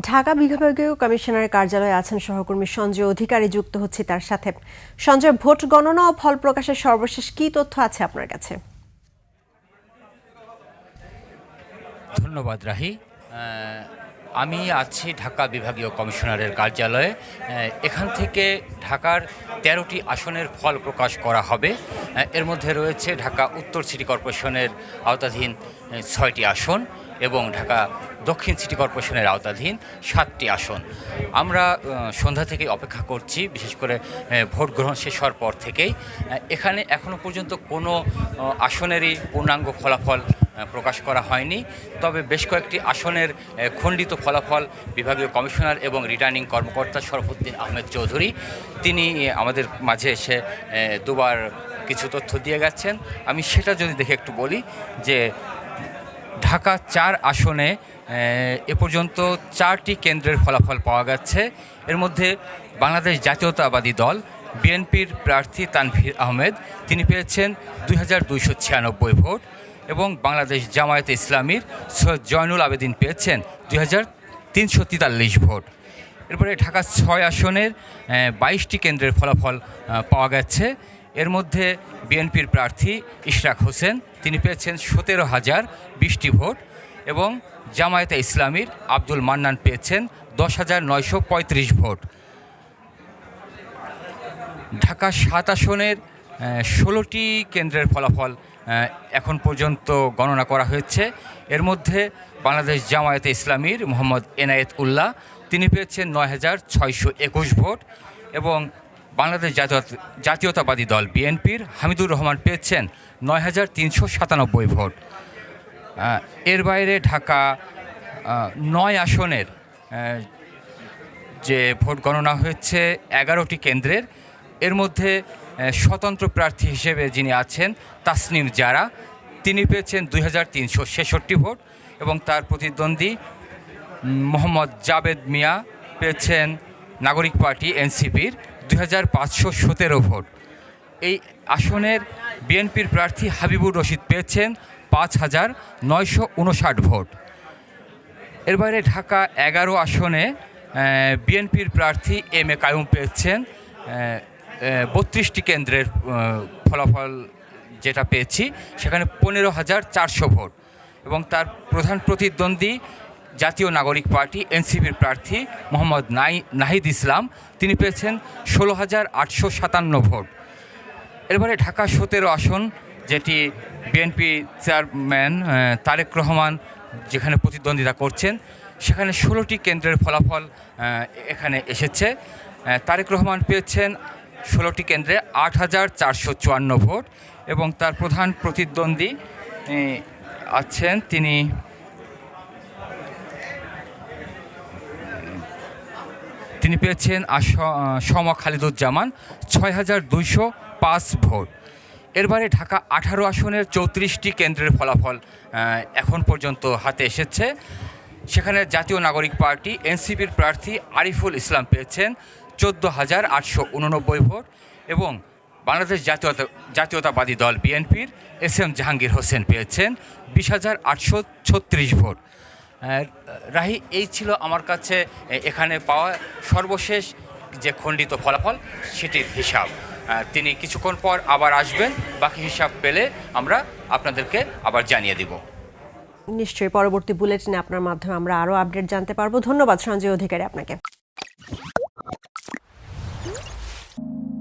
ঢাকা বিভাগীয় কমিশনারের কার্যালয়ে আছেন সহকর্মী সঞ্জয় অধিকারী, যুক্ত হচ্ছে তার সাথে। সঞ্জয়, ভোট গণনা ও ফল প্রকাশের সর্বশেষ কি তথ্য আছে আপনার কাছে? ধন্যবাদ রাহি। আমি আছি ঢাকা বিভাগীয় কমিশনারের কার্যালয়ে। এখান থেকে ঢাকার ১৩টি আসনের ফল প্রকাশ করা হবে। এর মধ্যে রয়েছে ঢাকা উত্তর সিটি কর্পোরেশনের আওতাধীন ৬টি আসন এবং ঢাকা দক্ষিণ সিটি কর্পোরেশনের আওতাধীন ৭টি আসন। আমরা সন্ধ্যা থেকেই অপেক্ষা করছি, বিশেষ করে ভোট গ্রহণ শেষ হওয়ার পর থেকেই। এখানে এখনও পর্যন্ত কোনো আসনেরই পূর্ণাঙ্গ ফলাফল প্রকাশ করা হয়নি, তবে বেশ কয়েকটি আসনের খণ্ডিত ফলাফল বিভাগীয় কমিশনার এবং রিটার্নিং কর্মকর্তা শরফুদ্দিন আহমেদ চৌধুরী তিনি আমাদের মাঝে এসে দুবার কিছু তথ্য দিয়ে গেছেন। আমি সেটা যদি দেখে একটু বলি যে ঢাকা ৪ আসনে এ পর্যন্ত ৪টি কেন্দ্রের ফলাফল পাওয়া গেছে। এর মধ্যে বাংলাদেশ জাতীয়তাবাদী দল বিএনপির প্রার্থী তানভীর আহমেদ তিনি পেয়েছেন ২,২৯৬ ভোট এবং বাংলাদেশ জামায়াতে ইসলামীর সৈয়দ জয়নুল আবেদিন পেয়েছেন ২,৩৪৩ ভোট। এরপরে ঢাকা ৬ আসনের ২২টি কেন্দ্রের ফলাফল পাওয়া গেছে। এর মধ্যে বিএনপির প্রার্থী ইশরাক হোসেন তিনি পেয়েছেন ১৭,০২০টি ভোট এবং জামায়াতে ইসলামীর আব্দুল মান্নান পেয়েছেন ১০,৯৩৫ ভোট। ঢাকা ৭ আসনের ১৬টি কেন্দ্রের ফলাফল এখন পর্যন্ত গণনা করা হয়েছে। এর মধ্যে বাংলাদেশ জামায়াতে ইসলামীর মোহাম্মদ এনায়েত উল্লাহ তিনি পেয়েছেন ৯,৬২১ ভোট এবং বাংলাদেশ জাতীয়তাবাদী দল বিএনপির হামিদুর রহমান পেয়েছেন ৯,৩৯৭ ভোট। এর বাইরে ঢাকা ৯ আসনের যে ভোট গণনা হয়েছে ১১টি কেন্দ্রের, এর মধ্যে স্বতন্ত্র প্রার্থী হিসেবে যিনি আছেন তাসনিম জারা তিনি পেয়েছেন ২,৩৬৬ ভোট এবং তার প্রতিদ্বন্দ্বী মোহাম্মদ জাবেদ মিয়া পেয়েছেন নাগরিক পার্টি এনসিপির ২,৫১৭ ভোট। এই আসনের বিএনপির প্রার্থী হাবিবুর রশিদ পেয়েছেন ৫,৯৫৯ ভোট। এর বাইরে ঢাকা ১১ আসনে বিএনপির প্রার্থী এম এ কায়ুম পেয়েছেন ৩২টি কেন্দ্রের ফলাফল যেটা পেয়েছি সেখানে ১৫,৪০০ ভোট এবং তার প্রধান প্রতিদ্বন্দ্বী জাতীয় নাগরিক পার্টি এনসিপির প্রার্থী মোহাম্মদ নাহিদ ইসলাম তিনি পেয়েছেন ১৬,৮৫৭ ভোট। এরপরে ঢাকা ১৭ আসন যেটি বিএনপি চেয়ারম্যান তারেক রহমান যেখানে প্রতিদ্বন্দ্বিতা করছেন সেখানে ১৬টি কেন্দ্রের ফলাফল এখানে এসেছে। তারেক রহমান পেয়েছেন ১৬টি কেন্দ্রে ৮,৪৫৪ ভোট এবং তার প্রধান প্রতিদ্বন্দ্বী আছেন তিনি পেয়েছেন সমা খালিদুজ্জামান ৬,২০৫ ভোট। এরবারে ঢাকা ১৮ আসনের ৩৪টি কেন্দ্রের ফলাফল এখন পর্যন্ত হাতে এসেছে। সেখানে জাতীয় নাগরিক পার্টি এনসিপির প্রার্থী আরিফুল ইসলাম পেয়েছেন ১৪,৮৮৯ ভোট এবং বাংলাদেশ জাতীয়তাবাদী দল বিএনপির এস এম জাহাঙ্গীর হোসেন পেয়েছেন ২০,৮৩৬ ভোট। রাহি, এই ছিল আমার কাছে এখানে পাওয়া সর্বশেষ যে খণ্ডিত ফলাফল সেটির হিসাব। তিনি কিছুক্ষণ পর আবার আসবেন, বাকি হিসাব পেলে আমরা আপনাদেরকে আবার জানিয়ে দিব। নিশ্চয়ই পরবর্তী বুলেটিনে আপনার মাধ্যমে আমরা আরও আপডেট জানতে পারবো। ধন্যবাদ সঞ্জয় অধিকারী আপনাকে।